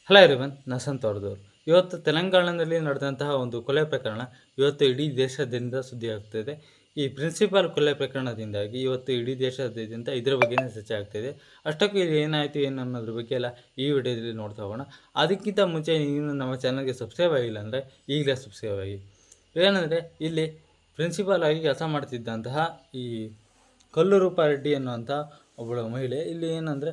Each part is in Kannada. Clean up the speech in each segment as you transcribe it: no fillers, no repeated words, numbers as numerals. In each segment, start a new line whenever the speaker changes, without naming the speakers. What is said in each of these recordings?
ಹಲೋ ಎವ್ರಿವನ್, ನಾನು ಸಂತೋರ್ದವ್ರು. ಇವತ್ತು ತೆಲಂಗಾಣದಲ್ಲಿ ನಡೆದಂತಹ ಒಂದು ಕೊಲೆ ಪ್ರಕರಣ ಇವತ್ತು ಇಡೀ ದೇಶದಿಂದ ಸುದ್ದಿ ಆಗ್ತಾಯಿದೆ. ಈ ಪ್ರಿನ್ಸಿಪಾಲ್ ಕೊಲೆ ಪ್ರಕರಣದಿಂದಾಗಿ ಇವತ್ತು ಇಡೀ ದೇಶಾದ್ಯಂತ ಇದರ ಬಗ್ಗೆನೇ ಚರ್ಚೆ ಆಗ್ತಾಯಿದೆ. ಅಷ್ಟಕ್ಕೂ ಇದು ಏನಾಯಿತು ಏನು ಅನ್ನೋದ್ರ ಬಗ್ಗೆ ಎಲ್ಲ ಈ ವಿಡಿಯೋದಲ್ಲಿ ನೋಡ್ತಾ ಹೋಗೋಣ. ಅದಕ್ಕಿಂತ ಮುಂಚೆ ನೀವು ನಮ್ಮ ಚಾನಲ್ಗೆ ಸಬ್ಸ್ಕ್ರೈಬ್ ಆಗಿಲ್ಲ ಅಂದರೆ ಈಗಲೇ ಸಬ್ಸ್ಕ್ರೈಬ್ ಆಗಿ. ಏನಂದರೆ ಇಲ್ಲಿ ಪ್ರಿನ್ಸಿಪಾಲ್ ಆಗಿ ಕೆಲಸ ಮಾಡ್ತಿದ್ದಂತಹ ಈ ಕಲ್ಲುರೂಪ ರೆಡ್ಡಿ ಅನ್ನುವಂಥ ಒಬ್ಬಳು ಮಹಿಳೆ ಇಲ್ಲಿ ಏನಂದರೆ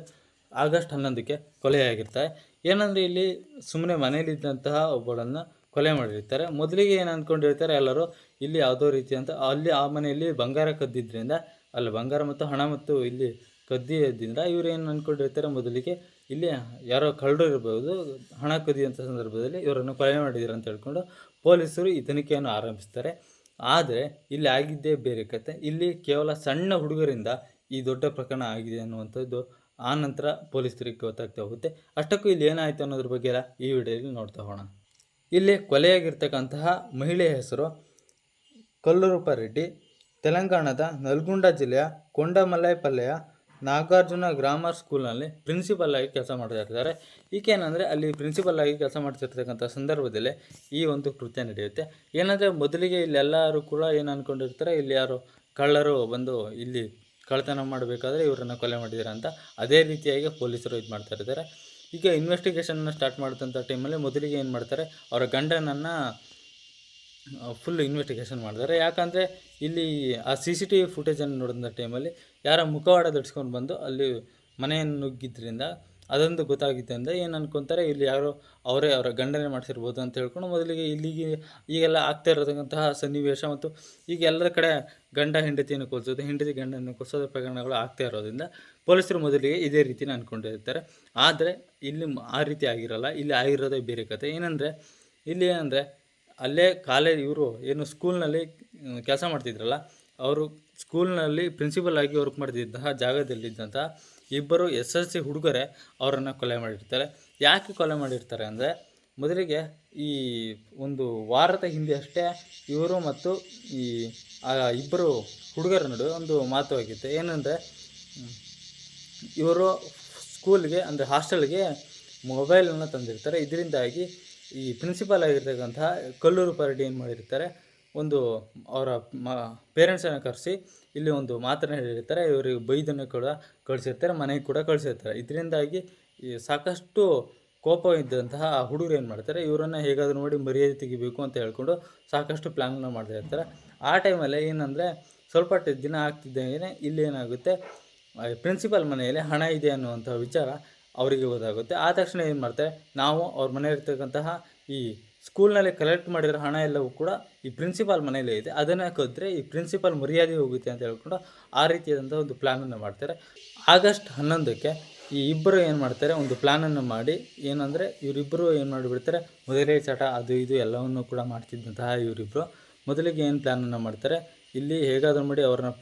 ಆಗಸ್ಟ್ 11ಕ್ಕೆ ಕೊಲೆಯಾಗಿರ್ತಾರೆ. ಏನಂದರೆ ಇಲ್ಲಿ ಸುಮ್ಮನೆ ಮನೇಲಿದ್ದಂತಹ ಒಬ್ಬಳನ್ನು ಕೊಲೆ ಮಾಡಿರ್ತಾರೆ. ಮೊದಲಿಗೆ ಏನು ಅಂದ್ಕೊಂಡಿರ್ತಾರೆ ಎಲ್ಲರೂ, ಇಲ್ಲಿ ಯಾವುದೋ ರೀತಿಯಂತ ಅಲ್ಲಿ ಆ ಮನೆಯಲ್ಲಿ ಬಂಗಾರ ಕದ್ದಿದ್ದರಿಂದ, ಅಲ್ಲಿ ಬಂಗಾರ ಮತ್ತು ಹಣ ಮತ್ತು ಇಲ್ಲಿ ಕದ್ದಿದ್ದರಿಂದ ಇವರು ಏನು ಅಂದ್ಕೊಂಡಿರ್ತಾರೆ, ಮೊದಲಿಗೆ ಇಲ್ಲಿ ಯಾರೋ ಕಳ್ಳರು ಇರ್ಬೋದು, ಹಣ ಕದಿಯುವಂಥ ಸಂದರ್ಭದಲ್ಲಿ ಇವರನ್ನು ಕೊಲೆ ಮಾಡಿದ್ರು ಅಂತ ಹೇಳ್ಕೊಂಡು ಪೊಲೀಸರು ಈ ತನಿಖೆಯನ್ನು ಆರಂಭಿಸ್ತಾರೆ. ಆದರೆ ಇಲ್ಲಿ ಆಗಿದ್ದೇ ಬೇರೆ ಕತೆ. ಇಲ್ಲಿ ಕೇವಲ ಸಣ್ಣ ಹುಡುಗರಿಂದ ಈ ದೊಡ್ಡ ಪ್ರಕರಣ ಆಗಿದೆ ಅನ್ನುವಂಥದ್ದು ಆ ನಂತರ ಪೊಲೀಸರಿಗೆ ಗೊತ್ತಾಗ್ತಾ ಹೋಗುತ್ತೆ. ಅಷ್ಟಕ್ಕೂ ಇಲ್ಲಿ ಏನಾಯಿತು ಅನ್ನೋದ್ರ ಬಗ್ಗೆ ಎಲ್ಲ ಈ ವಿಡಿಯೋದಲ್ಲಿ ನೋಡ್ತಾ ಹೋಗೋಣ. ಇಲ್ಲಿ ಕೊಲೆಯಾಗಿರ್ತಕ್ಕಂತಹ ಮಹಿಳೆಯ ಹೆಸರು ಕಲ್ಲುರೂಪ ರೆಡ್ಡಿ. ತೆಲಂಗಾಣದ ನಲ್ಗೊಂಡ ಜಿಲ್ಲೆಯ ಕೊಂಡಮಲ್ಲೈಪಲ್ಲೆಯ ನಾಗಾರ್ಜುನ ಗ್ರಾಮರ್ ಸ್ಕೂಲ್ನಲ್ಲಿ ಪ್ರಿನ್ಸಿಪಲ್ ಆಗಿ ಕೆಲಸ ಮಾಡ್ತಾ ಇರ್ತಾರೆ. ಈಕೆ ಏನಂದರೆ ಅಲ್ಲಿ ಪ್ರಿನ್ಸಿಪಲ್ ಆಗಿ ಕೆಲಸ ಮಾಡ್ತಿರ್ತಕ್ಕಂಥ ಸಂದರ್ಭದಲ್ಲೇ ಈ ಒಂದು ಕೃತ್ಯ ನಡೆಯುತ್ತೆ. ಏನಂದರೆ ಮೊದಲಿಗೆ ಇಲ್ಲೆಲ್ಲರೂ ಕೂಡ ಏನು ಅಂದ್ಕೊಂಡಿರ್ತಾರೆ, ಇಲ್ಲಿ ಯಾರು ಕಳ್ಳರು ಬಂದು ಇಲ್ಲಿ ಕಳ್ಳತನ ಮಾಡಬೇಕಾದ್ರೆ ಇವರನ್ನು ಕೊಲೆ ಮಾಡಿದ್ದಾರೆ ಅಂತ. ಅದೇ ರೀತಿಯಾಗಿ ಪೊಲೀಸರು ಇದು ಮಾಡ್ತಾ ಇದ್ದಾರೆ. ಈಗ ಇನ್ವೆಸ್ಟಿಗೇಷನ್ನ ಸ್ಟಾರ್ಟ್ ಮಾಡಿದಂಥ ಟೈಮಲ್ಲಿ ಮೊದಲಿಗೆ ಏನು ಮಾಡ್ತಾರೆ, ಅವರ ಗಂಡನನ್ನು ಫುಲ್ ಇನ್ವೆಸ್ಟಿಗೇಷನ್ ಮಾಡ್ತಾರೆ. ಯಾಕಂದರೆ ಇಲ್ಲಿ ಆ CCTV ಫುಟೇಜನ್ನು ನೋಡಿದ ಟೈಮಲ್ಲಿ ಯಾರ ಮುಖವಾಡ ಧರಿಸ್ಕೊಂಡು ಬಂದು ಅಲ್ಲಿ ಮನೆಯನ್ನು ನುಗ್ಗಿದ್ರಿಂದ ಅದೊಂದು ಗೊತ್ತಾಗಿದ್ದರಿಂದ ಏನು ಅನ್ಕೊತಾರೆ, ಇಲ್ಲಿ ಯಾರೋ ಅವರ ಗಂಡನೇ ಮಾಡಿಸಿರ್ಬೋದು ಅಂತ ಹೇಳ್ಕೊಂಡು ಮೊದಲಿಗೆ ಇಲ್ಲಿಗೆ ಈಗೆಲ್ಲ ಆಗ್ತಾ ಇರತಕ್ಕಂತಹ ಸನ್ನಿವೇಶ ಮತ್ತು ಈಗ ಎಲ್ಲರ ಕಡೆ ಗಂಡ ಹೆಂಡತಿಯನ್ನು ಕೊಲ್ಸೋದು, ಹೆಂಡತಿ ಗಂಡನ್ನು ಕೊಲ್ಸೋದು ಪ್ರಕರಣಗಳು ಆಗ್ತಾ ಇರೋದ್ರಿಂದ ಪೊಲೀಸರು ಮೊದಲಿಗೆ ಇದೇ ರೀತಿನ ಅಂದ್ಕೊಂಡಿರ್ತಾರೆ. ಆದರೆ ಇಲ್ಲಿ ಆ ರೀತಿ ಆಗಿರೋಲ್ಲ. ಇಲ್ಲಿ ಆಗಿರೋದೇ ಬೇರೆ ಕತೆ. ಏನಂದರೆ ಇಲ್ಲಿ ಏನಂದರೆ ಅಲ್ಲೇ ಇವರು ಏನು ಸ್ಕೂಲ್ನಲ್ಲಿ ಕೆಲಸ ಮಾಡ್ತಿದ್ರಲ್ಲ, ಅವರು ಸ್ಕೂಲ್ನಲ್ಲಿ ಪ್ರಿನ್ಸಿಪಲ್ ಆಗಿ ವರ್ಕ್ ಮಾಡ್ತಿದ್ದಂತಹ ಜಾಗದಲ್ಲಿದ್ದಂತಹ ಇಬ್ಬರು SSLC ಹುಡುಗರೇ ಅವರನ್ನು ಕೊಲೆ ಮಾಡಿರ್ತಾರೆ. ಯಾಕೆ ಕೊಲೆ ಮಾಡಿರ್ತಾರೆ ಅಂದರೆ, ಮೊದಲಿಗೆ ಈ ಒಂದು ವಾರದ ಹಿಂದೆ ಅಷ್ಟೇ ಇವರು ಮತ್ತು ಈ ಇಬ್ಬರು ಹುಡುಗರ ನಡುವೆ ಒಂದು ಮಾತು ಆಗಿತ್ತು. ಏನಂದರೆ ಇವರು ಸ್ಕೂಲ್ಗೆ ಅಂದರೆ ಹಾಸ್ಟೆಲ್ಗೆ ಮೊಬೈಲನ್ನು ತಂದಿರ್ತಾರೆ. ಇದರಿಂದಾಗಿ ಈ ಪ್ರಿನ್ಸಿಪಾಲ್ ಆಗಿರ್ತಕ್ಕಂತಹ ಕಲ್ಲುರೂಪ ರೆಡ್ಡಿ ಏನು ಮಾಡಿರ್ತಾರೆ, ಒಂದು ಅವರ ಪೇರೆಂಟ್ಸನ್ನು ಕರೆಸಿ ಇಲ್ಲಿ ಒಂದು ಮಾತನ್ನು ಹೇಳಿರ್ತಾರೆ. ಇವರಿಗೆ ಬೈದನ್ನು ಕೂಡ ಕಳಿಸಿರ್ತಾರೆ, ಮನೆಗೆ ಕೂಡ ಕಳಿಸಿರ್ತಾರೆ. ಇದರಿಂದಾಗಿ ಈ ಸಾಕಷ್ಟು ಕೋಪ ಇದ್ದಂತಹ ಆ ಹುಡುಗರು ಏನು ಮಾಡ್ತಾರೆ, ಇವರನ್ನು ಹೇಗಾದರೂ ನೋಡಿ ಮರ್ಯಾದೆ ತೆಗಿಬೇಕು ಅಂತ ಹೇಳ್ಕೊಂಡು ಸಾಕಷ್ಟು ಪ್ಲ್ಯಾನನ್ನು ಮಾಡ್ತಾ ಇರ್ತಾರೆ. ಆ ಟೈಮಲ್ಲೇ ಏನಂದರೆ ಸ್ವಲ್ಪ ದಿನ ಆಗ್ತಿದ್ದಂಗೆ ಇಲ್ಲಿ ಏನಾಗುತ್ತೆ, ಪ್ರಿನ್ಸಿಪಾಲ್ ಮನೆಯಲ್ಲಿ ಹಣ ಇದೆ ಅನ್ನುವಂಥ ವಿಚಾರ ಅವರಿಗೆ ಗೊತ್ತಾಗುತ್ತೆ. ಆ ತಕ್ಷಣ ಏನು ಮಾಡ್ತಾರೆ, ನಾವು ಅವ್ರ ಮನೆಯಲ್ಲಿರ್ತಕ್ಕಂತಹ ಈ ಸ್ಕೂಲ್ನಲ್ಲಿ ಕಲೆಕ್ಟ್ ಮಾಡಿರೋ ಹಣ ಎಲ್ಲವೂ ಕೂಡ ಈ ಪ್ರಿನ್ಸಿಪಾಲ್ ಮನೆಯಲ್ಲೇ ಇದೆ, ಅದನ್ನು ಕದ್ದರೆ ಈ ಪ್ರಿನ್ಸಿಪಾಲ್ ಮರ್ಯಾದೆ ಹೋಗುತ್ತೆ ಅಂತ ಹೇಳ್ಕೊಂಡು ಆ ರೀತಿಯಾದಂಥ ಒಂದು ಪ್ಲ್ಯಾನನ್ನು ಮಾಡ್ತಾರೆ. ಆಗಸ್ಟ್ 11ಕ್ಕೆ ಈ ಇಬ್ಬರು ಏನು ಮಾಡ್ತಾರೆ, ಒಂದು ಪ್ಲ್ಯಾನನ್ನು ಮಾಡಿ ಏನಂದರೆ ಇವರಿಬ್ಬರು ಏನು ಮಾಡಿಬಿಡ್ತಾರೆ, ಮೊದಲೇ ಚಟ ಅದು ಇದು ಎಲ್ಲವನ್ನು ಕೂಡ ಮಾಡ್ತಿದ್ದಂತಹ ಇವರಿಬ್ಬರು ಮೊದಲಿಗೆ ಏನು ಪ್ಲ್ಯಾನನ್ನು ಮಾಡ್ತಾರೆ, ಇಲ್ಲಿ ಹೇಗಾದರೂ ಮಾಡಿ ಅವ್ರನ್ನ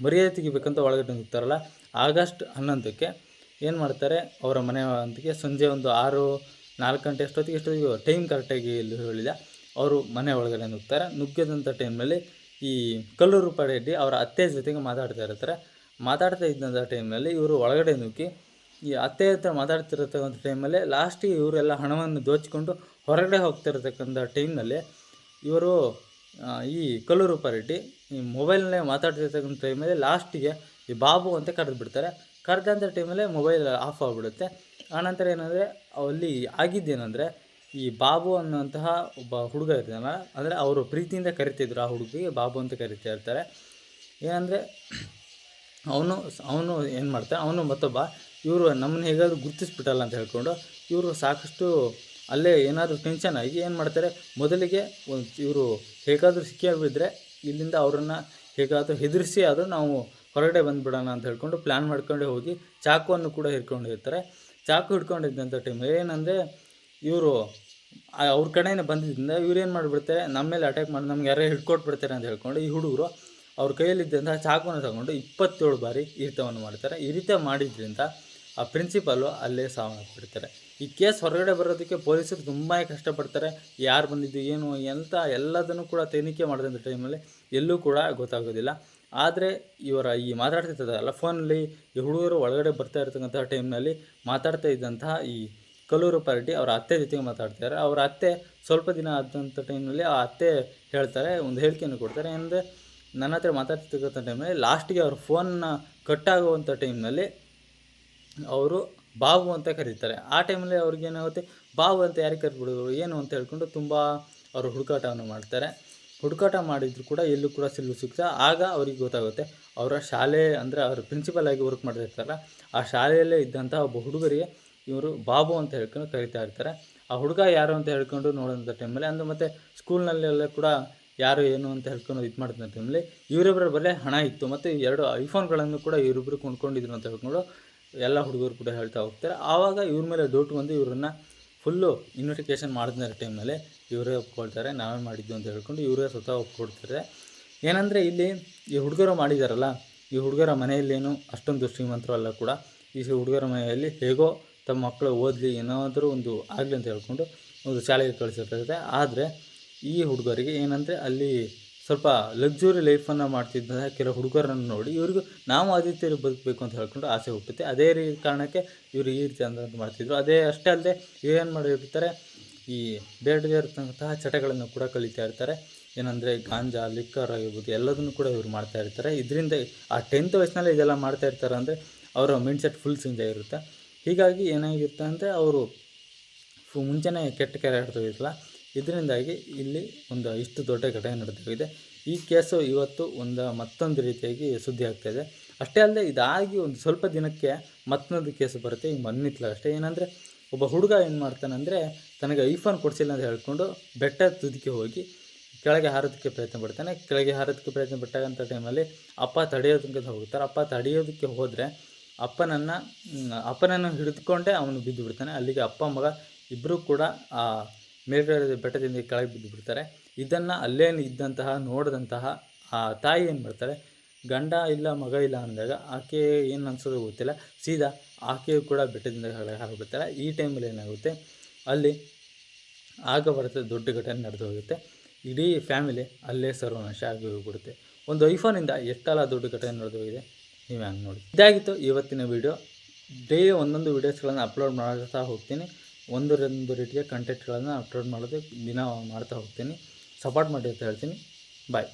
ಮರ್ಯಾದೆ ತೆಗಿಬೇಕಂತ ಒಳಗಡೆ ನಿಂತಾರಲ್ಲ. ಆಗಸ್ಟ್ 11ಕ್ಕೆ ಏನು ಮಾಡ್ತಾರೆ, ಅವರ ಮನೆಯೊಂದಿಗೆ ಸಂಜೆ ಒಂದು 4 ಗಂಟೆ ಎಷ್ಟೊತ್ತಿಗೆ ಟೈಮ್ ಕರೆಕ್ಟಾಗಿ ಇಲ್ಲಿ ಹೇಳಿಲ್ಲ, ಅವರು ಮನೆ ಒಳಗಡೆ ನುಗ್ತಾರೆ. ನುಗ್ಗಿದಂಥ ಟೈಮ್ನಲ್ಲಿ ಈ ಕಲ್ಲುರೂಪ ರೆಡ್ಡಿ ಅವರ ಅತ್ತೆ ಜೊತೆಗೆ ಮಾತಾಡ್ತಾ ಇರ್ತಾರೆ. ಮಾತಾಡ್ತಾ ಇದ್ದಂಥ ಟೈಮ್ನಲ್ಲಿ ಇವರು ಒಳಗಡೆ ನುಗ್ಗಿ ಈ ಅತ್ತೆ ಹತ್ರ ಮಾತಾಡ್ತಿರತಕ್ಕಂಥ ಟೈಮಲ್ಲಿ ಲಾಸ್ಟಿಗೆ ಇವರೆಲ್ಲ ಹಣವನ್ನು ದೋಚಿಕೊಂಡು ಹೊರಗಡೆ ಹೋಗ್ತಿರತಕ್ಕಂಥ ಟೈಮ್ನಲ್ಲಿ ಇವರು ಈ ಕಲ್ಲುರೂಪ ರೆಡ್ಡಿ ಈ ಮೊಬೈಲ್ನಲ್ಲೇ ಮಾತಾಡ್ತಿರ್ತಕ್ಕಂಥ ಟೈಮಲ್ಲಿ ಲಾಸ್ಟಿಗೆ ಈ ಬಾಬು ಅಂತ ಕರೆದು ಬಿಡ್ತಾರೆ. ಕರೆದಂಥ ಟೈಮಲ್ಲೇ ಮೊಬೈಲ್ ಆಫ್ ಆಗಿಬಿಡುತ್ತೆ. ಆನಂತರ ಏನಂದರೆ ಅಲ್ಲಿ ಆಗಿದ್ದೇನೆಂದರೆ, ಈ ಬಾಬು ಅನ್ನುವಂತಹ ಒಬ್ಬ ಹುಡುಗ ಇರ್ತಾನಲ್ಲ, ಅಂದರೆ ಅವರು ಪ್ರೀತಿಯಿಂದ ಕರಿತಿದ್ರು ಆ ಹುಡುಗಿಗೆ ಬಾಬು ಅಂತ ಕರಿತಾ ಇರ್ತಾರೆ. ಏನಂದರೆ ಅವನು ಏನು ಮಾಡ್ತಾರೆ, ಅವನು ಮತ್ತೊಬ್ಬ ಇವರು ನಮ್ಮನ್ನು ಹೇಗಾದರೂ ಗುರುತಿಸ್ಬಿಟ್ಟಲ್ಲ ಅಂತ ಹೇಳ್ಕೊಂಡು ಇವರು ಸಾಕಷ್ಟು ಅಲ್ಲೇ ಏನಾದರೂ ಟೆನ್ಷನ್ ಆಗಿ ಏನು ಮಾಡ್ತಾರೆ, ಮೊದಲಿಗೆ ಇವರು ಹೇಗಾದರೂ ಸಿಕ್ಕಿಬಿದ್ದರೆ ಇಲ್ಲಿಂದ ಅವರನ್ನು ಹೇಗಾದರೂ ಹೆದರಿಸಿ ಆದರೂ ನಾವು ಹೊರಗಡೆ ಬಂದುಬಿಡೋಣ ಅಂತ ಹೇಳ್ಕೊಂಡು ಪ್ಲ್ಯಾನ್ ಮಾಡ್ಕೊಂಡೇ ಹೋಗಿ ಚಾಕುವನ್ನು ಕೂಡ ಹಿಡ್ಕೊಂಡಿರ್ತಾರೆ. ಚಾಕು ಹಿಡ್ಕೊಂಡಿದ್ದಂಥ ಟೈಮಲ್ಲಿ ಏನಂದರೆ ಇವರು ಅವ್ರ ಕಡೆಯೇ ಬಂದಿದ್ದರಿಂದ ಇವ್ರು ಏನು ಮಾಡಿಬಿಡ್ತಾರೆ, ನಮ್ಮ ಮೇಲೆ ಅಟ್ಯಾಕ್ ಮಾಡಿ ನಮ್ಗೆ ಯಾರೇ ಹಿಡ್ಕೊಟ್ಬಿಡ್ತಾರೆ ಅಂತ ಹೇಳ್ಕೊಂಡು ಈ ಹುಡುಗರು ಅವ್ರ ಕೈಯಲ್ಲಿದ್ದಂಥ ಚಾಕುವನ್ನು ತಗೊಂಡು 27 ಬಾರಿ ಇರಿತವನ್ನು ಮಾಡ್ತಾರೆ. ಇರಿತ ಮಾಡಿದ್ರಿಂದ ಆ ಪ್ರಿನ್ಸಿಪಾಲು ಅಲ್ಲೇ ಸಾವನ್ನಪ್ಪಿಡ್ತಾರೆ. ಈ ಕೇಸ್ ಹೊರಗಡೆ ಬರೋದಕ್ಕೆ ಪೊಲೀಸರು ತುಂಬ ಕಷ್ಟಪಡ್ತಾರೆ. ಯಾರು ಬಂದಿದ್ದು ಏನು ಎಂತ ಎಲ್ಲದನ್ನು ಕೂಡ ತನಿಖೆ ಮಾಡಿದಂಥ ಟೈಮಲ್ಲಿ ಎಲ್ಲೂ ಕೂಡ ಗೊತ್ತಾಗೋದಿಲ್ಲ. ಆದರೆ ಇವರ ಈ ಮಾತಾಡ್ತಿರ್ತದಲ್ಲ ಫೋನಲ್ಲಿ ಈ ಹುಡುಗರು ಒಳಗಡೆ ಬರ್ತಾ ಇರ್ತಕ್ಕಂಥ ಟೈಮ್ನಲ್ಲಿ ಮಾತಾಡ್ತಾ ಇದ್ದಂತಹ ಈ ಕಲ್ಲೂರು ಪಾರ್ಟಿ ಅವರ ಅತ್ತೆ ಜೊತೆಗೆ ಮಾತಾಡ್ತಾರೆ. ಅವರ ಅತ್ತೆ ಸ್ವಲ್ಪ ದಿನ ಆದಂಥ ಟೈಮ್ನಲ್ಲಿ ಆ ಅತ್ತೆ ಹೇಳ್ತಾರೆ, ಒಂದು ಹೇಳಿಕೆಯನ್ನು ಕೊಡ್ತಾರೆ. ಏನಂದರೆ, ನನ್ನ ಹತ್ರ ಮಾತಾಡ್ತಿರ್ತಕ್ಕಂಥ ಟೈಮಲ್ಲಿ ಲಾಸ್ಟಿಗೆ ಅವ್ರ ಫೋನ್ನ ಕಟ್ ಆಗುವಂಥ ಟೈಮ್ನಲ್ಲಿ ಅವರು ಬಾಬು ಅಂತ ಕರೀತಾರೆ. ಆ ಟೈಮಲ್ಲಿ ಅವ್ರಿಗೇನಾಗುತ್ತೆ, ಬಾಬು ಅಂತ ಯಾರಿಗೆ ಕರೆದ್ಬಿಡೋದು ಏನು ಅಂತ ಹೇಳ್ಕೊಂಡು ತುಂಬ ಅವರು ಹುಡುಕಾಟವನ್ನು ಮಾಡ್ತಾರೆ. ಹುಡುಕಾಟ ಮಾಡಿದ್ರು ಕೂಡ ಎಲ್ಲೂ ಕೂಡ ಸಿಗ್ತಾ. ಆಗ ಅವ್ರಿಗೆ ಗೊತ್ತಾಗುತ್ತೆ, ಅವರ ಶಾಲೆ ಅಂದರೆ ಅವರು ಪ್ರಿನ್ಸಿಪಲ್ ಆಗಿ ವರ್ಕ್ ಮಾಡ್ತಿರ್ತಾರಲ್ಲ, ಆ ಶಾಲೆಯಲ್ಲೇ ಇದ್ದಂಥ ಒಬ್ಬ ಹುಡುಗರಿಗೆ ಇವರು ಬಾಬು ಅಂತ ಹೇಳ್ಕೊಂಡು ಕರಿತಾ ಇರ್ತಾರೆ. ಆ ಹುಡುಗ ಯಾರು ಅಂತ ಹೇಳ್ಕೊಂಡು ನೋಡೋಂಥ ಟೈಮಲ್ಲಿ ಅಂದರೆ ಮತ್ತು ಸ್ಕೂಲ್ನಲ್ಲೆಲ್ಲ ಕೂಡ ಯಾರು ಏನು ಅಂತ ಹೇಳ್ಕೊಂಡು ಇದು ಮಾಡಿದಂಥ ಟೈಮಲ್ಲಿ ಇವರಿಬ್ಬರ ಬರಲೇ ಹಣ ಇತ್ತು ಮತ್ತು 2 ಐಫೋನ್ಗಳನ್ನು ಕೂಡ ಇವರಿಬ್ಬರು ಕೊಂಡ್ಕೊಂಡಿದ್ರು ಅಂತ ಹೇಳ್ಕೊಂಡು ಎಲ್ಲ ಹುಡುಗರು ಕೂಡ ಹೇಳ್ತಾ ಹೋಗ್ತಾರೆ. ಆವಾಗ ಇವ್ರ ಮೇಲೆ ಡೌಟ್ ಬಂದು ಇವರನ್ನು ಫುಲ್ಲು ಇನ್ವೆಸ್ಟಿಗೇಷನ್ ಮಾಡಿದ ಟೈಮ್ನಲ್ಲಿ ಇವರೇ ಒಪ್ಕೊಳ್ತಾರೆ, ನಾವೇ ಮಾಡಿದ್ದು ಅಂತ ಹೇಳ್ಕೊಂಡು ಇವರೇ ಸ್ವತಃ ಒಪ್ಕೊಳ್ತಾರೆ. ಏನಂದರೆ ಇಲ್ಲಿ ಈ ಹುಡುಗರು ಮಾಡಿದಾರಲ್ಲ, ಈ ಹುಡುಗರ ಮನೆಯಲ್ಲೇನು ಅಷ್ಟೊಂದು ಶ್ರೀಮಂತರು ಅಲ್ಲ ಕೂಡ. ಈ ಹುಡುಗರ ಮನೆಯಲ್ಲಿ ಹೇಗೋ ತಮ್ಮ ಮಕ್ಕಳು ಓದಲಿ ಏನಾದರೂ ಒಂದು ಆಗಲಿ ಅಂತ ಹೇಳ್ಕೊಂಡು ಒಂದು ಶಾಲೆಗೆ ಕಳಿಸಿರ್ತದೆ. ಆದರೆ ಈ ಹುಡುಗರಿಗೆ ಏನಂದರೆ ಅಲ್ಲಿ ಸ್ವಲ್ಪ ಲಕ್ಸುರಿ ಲೈಫನ್ನು ಮಾಡ್ತಿದ್ದ ಕೆಲವು ಹುಡುಗರನ್ನು ನೋಡಿ ಇವ್ರಿಗೂ ನಾವು ಅದೇ ರೀತಿ ಬದುಕಬೇಕು ಅಂತ ಹೇಳ್ಕೊಂಡು ಆಸೆ ಹುಟ್ಟುತ್ತೆ. ಅದೇ ಕಾರಣಕ್ಕೆ ಇವರು ಈ ರೀತಿ ಅಂತ ಮಾಡ್ತಿದ್ರು. ಅಷ್ಟೇ ಅಲ್ಲದೆ ಏನು ಮಾಡಿರ್ತಾರೆ, ಈ ಬೇರೆ ಇರತಕ್ಕಂತಹ ಚಟಗಳನ್ನು ಕೂಡ ಕಲಿತಾ ಇರ್ತಾರೆ. ಏನಂದರೆ ಗಾಂಜಾ, ಲಿಕ್ಕರ್ ಆಗಿರ್ಬೋದು ಎಲ್ಲದನ್ನು ಕೂಡ ಇವರು ಮಾಡ್ತಾ ಇರ್ತಾರೆ. ಇದರಿಂದ ಆ 10th ವಯಸ್ಸಿನಲ್ಲಿ ಇದೆಲ್ಲ ಮಾಡ್ತಾ ಇರ್ತಾರೆ ಅಂದರೆ ಅವರ ಮೈಂಡ್ ಸೆಟ್ ಫುಲ್ ಚೇಂಜ್ ಆಗಿರುತ್ತೆ. ಹೀಗಾಗಿ ಏನಾಗಿರುತ್ತೆ ಅಂದರೆ ಅವರು ಮುಂಚೆನೇ ಕೆಟ್ಟ ಕ್ಯಾರೆಕ್ಟರ್ ಇರಲ್ಲ. ಇದರಿಂದಾಗಿ ಇಲ್ಲಿ ಒಂದು ಇಷ್ಟು ದೊಡ್ಡ ಘಟನೆ ನಡೆದಿದೆ. ಈ ಕೇಸು ಇವತ್ತು ಮತ್ತೊಂದು ರೀತಿಯಾಗಿ ಸುದ್ದಿ ಆಗ್ತಾಯಿದೆ. ಅಷ್ಟೇ ಅಲ್ಲದೆ ಇದಾಗಿ ಒಂದು ಸ್ವಲ್ಪ ದಿನಕ್ಕೆ ಮತ್ತೊಂದು ಕೇಸು ಬರುತ್ತೆ. ಈಗ ಅಷ್ಟೇ. ಏನಂದರೆ ಒಬ್ಬ ಹುಡುಗ ಏನು ಮಾಡ್ತಾನಂದರೆ, ತನಗೆ ಐಫೋನ್ ಕೊಡಿಸಿಲ್ಲ ಅಂತ ಹೇಳ್ಕೊಂಡು ಬೆಟ್ಟದ ತುದಿಗೆ ಹೋಗಿ ಕೆಳಗೆ ಹಾರೋದಕ್ಕೆ ಪ್ರಯತ್ನ ಪಡ್ತಾನೆ. ಕೆಳಗೆ ಹಾರೋದಕ್ಕೆ ಪ್ರಯತ್ನ ಪಟ್ಟಾಗಂಥ ಟೈಮಲ್ಲಿ ಅಪ್ಪ ತಡೆಯೋದಕ್ಕೆ ಹೋಗ್ತಾರೆ. ಅಪ್ಪ ತಡೆಯೋದಕ್ಕೆ ಹೋದರೆ ಅಪ್ಪನನ್ನು ಹಿಡಿದುಕೊಂಡೇ ಅವನು ಬಿದ್ದು ಬಿಡ್ತಾನೆ. ಅಲ್ಲಿಗೆ ಅಪ್ಪ ಮಗ ಇಬ್ಬರೂ ಕೂಡ ಆ ಮೇಲ್ಗಡೆ ಬೆಟ್ಟದಿಂದ ಕೆಳಗೆ ಬಿದ್ದು ಬಿಡ್ತಾರೆ. ಇದನ್ನು ಅಲ್ಲೇ ಇದ್ದಂತಹ ನೋಡಿದಂತಹ ಆ ತಾಯಿ ಏನು ಮಾಡ್ತಾರೆ, ಗಂಡ ಇಲ್ಲ ಮಗ ಇಲ್ಲ ಅಂದಾಗ ಆಕೆ ಏನು ಅನ್ಸೋದು ಗೊತ್ತಿಲ್ಲ, ಸೀದಾ ಆಕೆಯು ಕೂಡ ಬೆಟ್ಟದಿಂದ ಕೆಳಗೆ ಹಾರಿಬಿಡ್ತಾರೆ. ಈ ಟೈಮಲ್ಲಿ ಏನಾಗುತ್ತೆ, ಅಲ್ಲಿ ಆಗ ಬರುತ್ತೆ ದೊಡ್ಡ ಘಟನೆ ನಡೆದು ಹೋಗುತ್ತೆ. ಇಡೀ ಫ್ಯಾಮಿಲಿ ಅಲ್ಲೇ ಸರ್ವನಾಶ ಆಗಿ ಹೋಗ್ಬಿಡುತ್ತೆ. ಒಂದು ಐಫೋನಿಂದ ಎಷ್ಟೆಲ್ಲ ದೊಡ್ಡ ಘಟನೆ ನಡೆದು ಹೋಗಿದೆ, ನೀವು ಹಂಗೆ ನೋಡಿ. ಇದಾಗಿತ್ತು ಇವತ್ತಿನ ವೀಡಿಯೋ. ಡೈಲಿ ಒಂದೊಂದು ವೀಡಿಯೋಸ್ಗಳನ್ನು ಅಪ್ಲೋಡ್ ಮಾಡ್ತಾ ಹೋಗ್ತೀನಿ. ಒಂದೊಂದು ರೀತಿಯ ಕಂಟೆಂಟ್ಗಳನ್ನು ಅಪ್ಲೋಡ್ ಮಾಡೋದು ದಿನ ಮಾಡ್ತಾ ಹೋಗ್ತೀನಿ. ಸಪೋರ್ಟ್ ಮಾಡಿ ಅಂತ ಹೇಳ್ತೀನಿ. ಬಾಯ್.